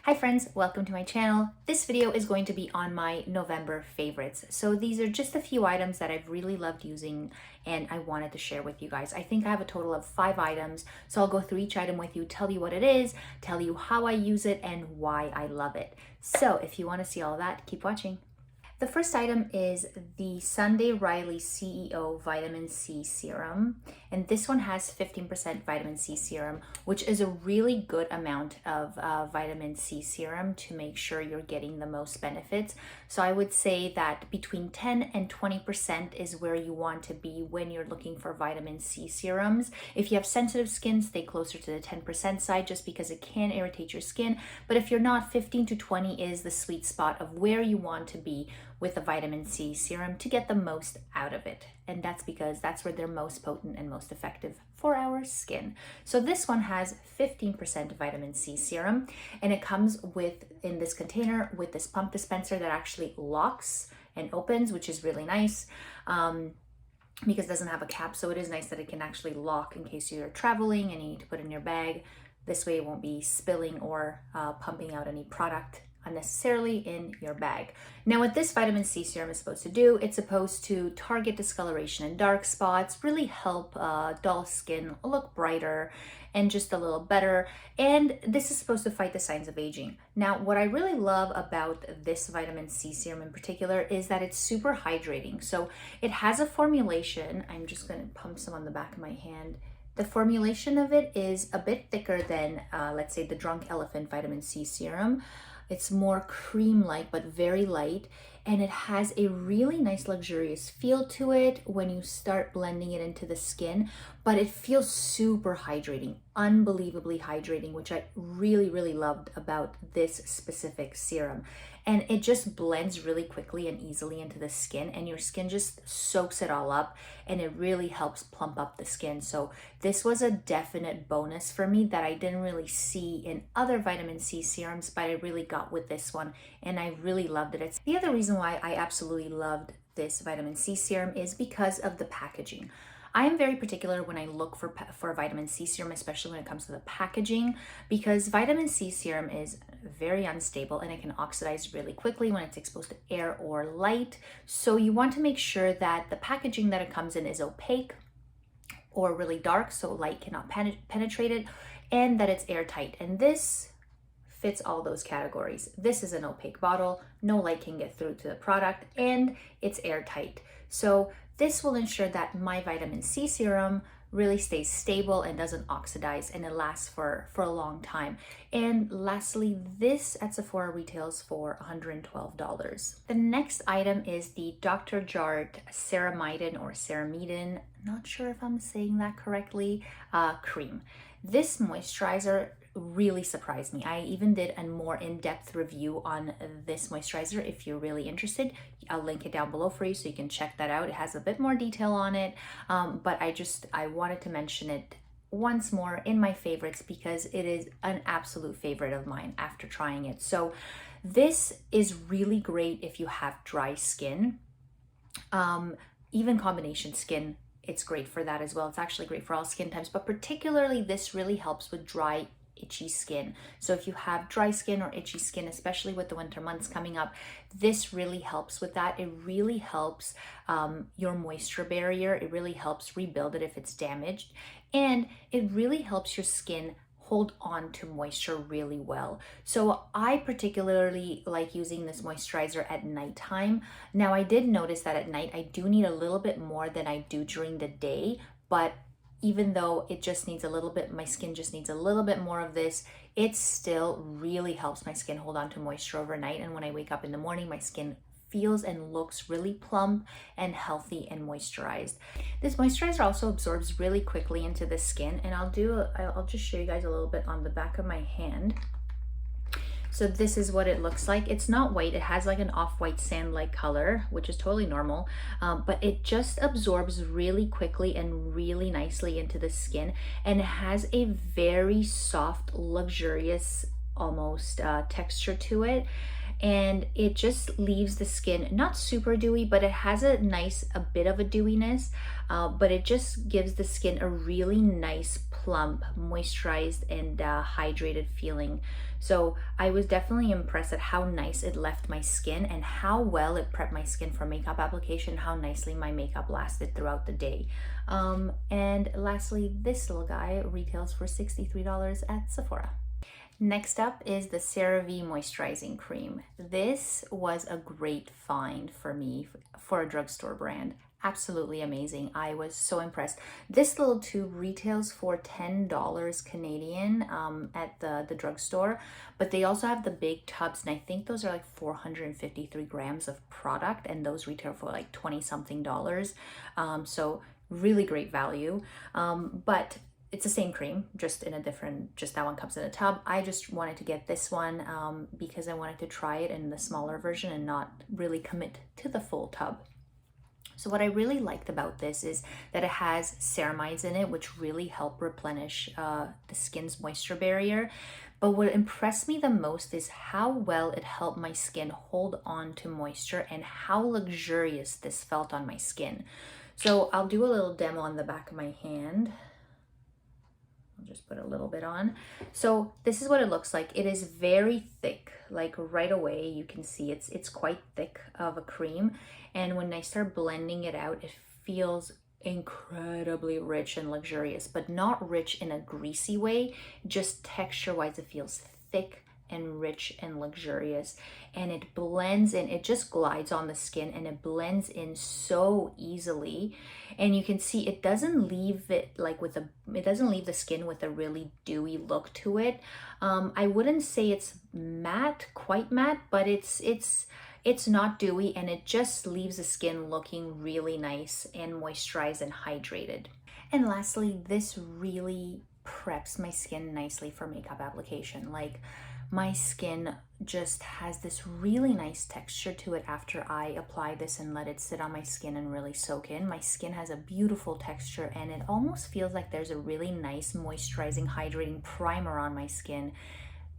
Hi friends, welcome to my channel. This video is going to be on my November favorites. So these are just a few items that I've really loved using and I wanted to share with you guys. I think I have a total of 5 items, so I'll go through each item with you, tell you what it is, tell you how I use it and why I love it. So if you want to see all that, keep watching. The first item is the Sunday Riley CEO Vitamin C Serum, and this one has 15% vitamin C serum, which is a really good amount of vitamin C serum to make sure you're getting the most benefits. So I would say that between 10 and 20% is where you want to be when you're looking for vitamin C serums. If you have sensitive skin, stay closer to the 10% side just because it can irritate your skin. But if you're not, 15 to 20 is the sweet spot of where you want to be with a vitamin C serum to get the most out of it. And that's because that's where they're most potent and most effective for our skin. So this one has 15% vitamin C serum, and it comes with, in this container, with this pump dispenser that actually locks and opens, which is really nice. Because it doesn't have a cap, so it is nice that it can actually lock in case you're traveling and you need to put it in your bag. This way it won't be spilling or pumping out any product unnecessarily in your bag. Now what this vitamin C serum is supposed to do, it's supposed to target discoloration and dark spots, really help dull skin look brighter and just a little better. And this is supposed to fight the signs of aging. Now what I really love about this vitamin C serum in particular is that it's super hydrating. So it has a formulation, I'm just going to pump some on the back of my hand. The formulation of it is a bit thicker than, let's say, the Drunk Elephant vitamin C serum. It's more cream-like, but very light. And it has a really nice luxurious feel to it when you start blending it into the skin, but it feels super hydrating, unbelievably hydrating, which I really, really loved about this specific serum. And it just blends really quickly and easily into the skin, and your skin just soaks it all up, and it really helps plump up the skin. So this was a definite bonus for me that I didn't really see in other vitamin C serums, but I really got with this one, and I really loved it. It's the other reason why I absolutely loved this vitamin C serum is because of the packaging. I am very particular when I look for a vitamin C serum, especially when it comes to the packaging, because vitamin C serum is very unstable and it can oxidize really quickly when it's exposed to air or light. So you want to make sure that the packaging that it comes in is opaque or really dark so light cannot penetrate it, and that it's airtight. And this fits all those categories. This is an opaque bottle, no light can get through to the product, and it's airtight. So this will ensure that my vitamin C serum really stays stable and doesn't oxidize, and it lasts for a long time. And lastly, this at Sephora retails for $112. The next item is the Dr. Jart Ceramidin or Ceramidin, not sure if I'm saying that correctly, cream. This moisturizer really surprised me. I even did a more in-depth review on this moisturizer. If you're really interested, I'll link it down below for you so you can check that out. It has a bit more detail on it, but I wanted to mention it once more in my favorites because it is an absolute favorite of mine after trying it. So this is really great if you have dry skin, even combination skin. It's great for that as well. It's actually great for all skin types, but particularly this really helps with dry, itchy skin. So if you have dry skin or itchy skin, especially with the winter months coming up, this really helps with that. It really helps your moisture barrier. It really helps rebuild it if it's damaged. And it really helps your skin hold on to moisture really well. So I particularly like using this moisturizer at nighttime. Now I did notice that at night I do need a little bit more than I do during the day, but even though it just needs a little bit, my skin just needs a little bit more of this, it still really helps my skin hold on to moisture overnight. And when I wake up in the morning, my skin feels and looks really plump and healthy and moisturized. This moisturizer also absorbs really quickly into the skin, and I'll just show you guys a little bit on the back of my hand. So this is what it looks like. It's not white, it has like an off-white sand-like color, which is totally normal, but it just absorbs really quickly and really nicely into the skin, and it has a very soft, luxurious, almost texture to it. and it just leaves the skin not super dewy, but it has a bit of a dewiness, but it just gives the skin a really nice, plump, moisturized, and hydrated feeling. So I was definitely impressed at how nice it left my skin and how well it prepped my skin for makeup application, how nicely my makeup lasted throughout the day. And lastly, this little guy retails for $63 at Sephora. Next up is the CeraVe Moisturizing Cream. This was a great find for me for a drugstore brand. Absolutely amazing. I was so impressed. This little tube retails for $10 Canadian at the drugstore, but they also have the big tubs, and I think those are like 453 grams of product, and those retail for like 20 something dollars. So really great value. But it's the same cream, just in a different, just that one comes in a tub. I just wanted to get this one because I wanted to try it in the smaller version and not really commit to the full tub. So what I really liked about this is that it has ceramides in it, which really help replenish the skin's moisture barrier. But what impressed me the most is how well it helped my skin hold on to moisture and how luxurious this felt on my skin. So I'll do a little demo on the back of my hand. I'll just put a little bit on. So this is what it looks like. It is very thick, like right away you can see it's quite thick of a cream. And when I start blending it out, it feels incredibly rich and luxurious, but not rich in a greasy way. Just texture-wise, it feels thick and rich and luxurious, and it blends in, it just glides on the skin and it blends in so easily. And you can see it doesn't leave it like it doesn't leave the skin with a really dewy look to it. I wouldn't say it's matte, quite matte, but it's not dewy, and it just leaves the skin looking really nice and moisturized and hydrated. And lastly, this really preps my skin nicely for makeup application. Like, my skin just has this really nice texture to it after I apply this and let it sit on my skin and really soak in. My skin has a beautiful texture, and it almost feels like there's a really nice moisturizing, hydrating primer on my skin.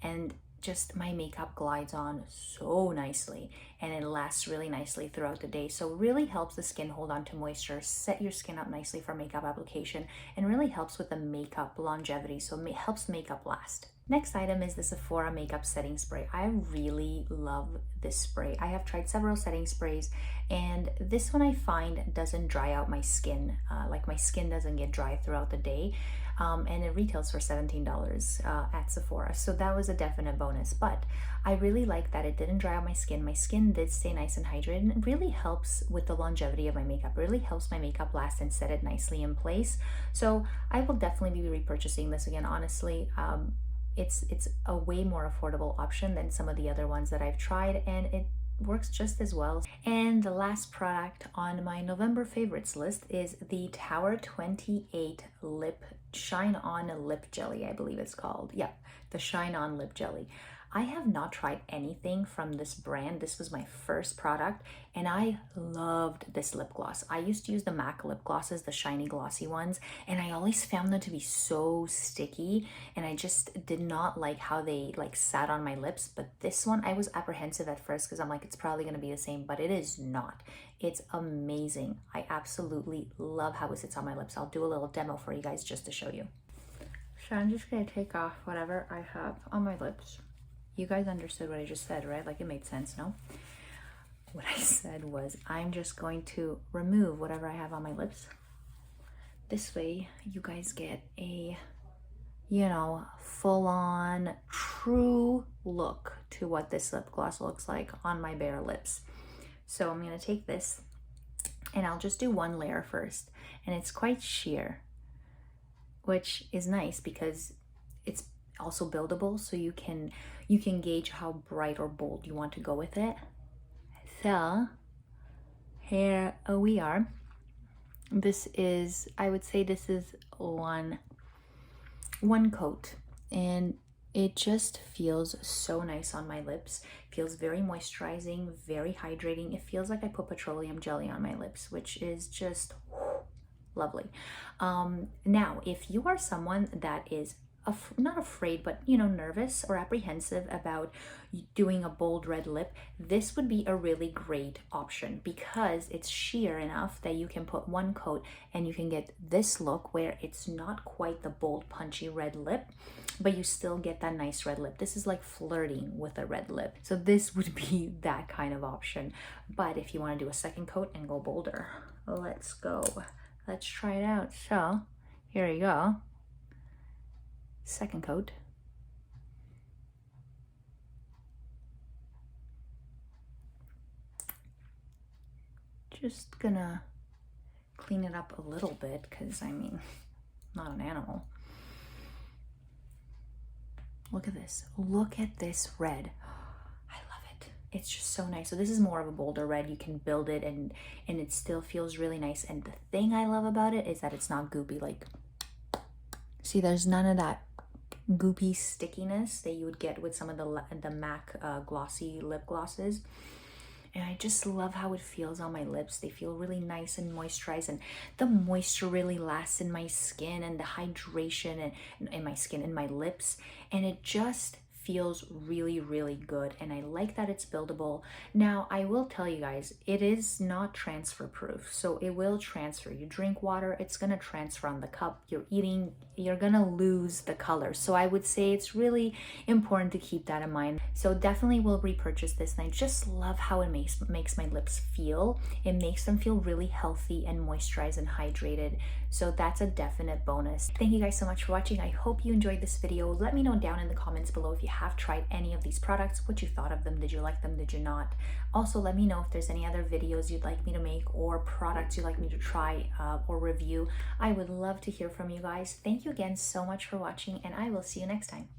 And just my makeup glides on so nicely, and it lasts really nicely throughout the day. So really helps the skin hold on to moisture, set your skin up nicely for makeup application, and really helps with the makeup longevity. So it helps makeup last. Next item is the Sephora makeup setting spray. I really love this spray. I have tried several setting sprays, and this one I find doesn't dry out my skin. Like, my skin doesn't get dry throughout the day. And it retails for $17 at Sephora. So that was a definite bonus. But I really like that it didn't dry out my skin. My skin did stay nice and hydrated, and it really helps with the longevity of my makeup. It really helps my makeup last and set it nicely in place. So I will definitely be repurchasing this again, honestly. It's a way more affordable option than some of the other ones that I've tried, and it works just as well. And the last product on my November favorites list is the Tower 28 Lip Shine On Lip Jelly, I believe it's called. Yeah, the Shine On Lip Jelly. I have not tried anything from this brand. This was my first product, and I loved this lip gloss. I used to use the MAC lip glosses, the shiny glossy ones, and I always found them to be so sticky, and I just did not like how they like sat on my lips. But this one, I was apprehensive at first because I'm like, it's probably gonna be the same, but it is not. It's amazing. I absolutely love how it sits on my lips. I'll do a little demo for you guys just to show you. So I'm just gonna take off whatever I have on my lips. You guys understood what I just said, right? Like, it made sense, no? What I said was, I'm just going to remove whatever I have on my lips. This way, you guys get a, full-on, true look to what this lip gloss looks like on my bare lips. So I'm gonna take this, and I'll just do one layer first. And it's quite sheer, which is nice because it's also buildable, so you can gauge how bright or bold you want to go with it. So here we are. This is, I would say this is one coat, and it just feels so nice on my lips. It feels very moisturizing, very hydrating. It feels like I put petroleum jelly on my lips, which is just lovely. Now, if you are someone that is not afraid, but you know, nervous or apprehensive about doing a bold red lip, this would be a really great option because it's sheer enough that you can put one coat and you can get this look where it's not quite the bold punchy red lip, but you still get that nice red lip. This is like flirting with a red lip. So this would be that kind of option. But if you want to do a second coat and go bolder, let's go. Let's try it out. So here you go. Second coat. Just gonna clean it up a little bit because I mean, not an animal. Look at this. Look at this red. I love it. It's just so nice. So this is more of a bolder red. You can build it and it still feels really nice. And the thing I love about it is that it's not goopy. Like, see, there's none of that goopy stickiness that you would get with some of the MAC glossy lip glosses. And I just love how it feels on my lips. They feel really nice and moisturized, and the moisture really lasts in my skin, and the hydration in my skin and my lips, and it just feels really, really good. And I like that it's buildable. Now, I will tell you guys, it is not transfer proof, so it will transfer. You drink water, it's gonna transfer on the cup. You're eating, you're gonna lose the color. So I would say it's really important to keep that in mind. So definitely will repurchase this, and I just love how it makes my lips feel. It makes them feel really healthy and moisturized and hydrated. So that's a definite bonus. Thank you guys so much for watching. I hope you enjoyed this video. Let me know down in the comments below if you have tried any of these products, what you thought of them. Did you like them? Did you not? Also, let me know if there's any other videos you'd like me to make or products you'd like me to try or review. I would love to hear from you guys. Thank you again so much for watching, and I will see you next time.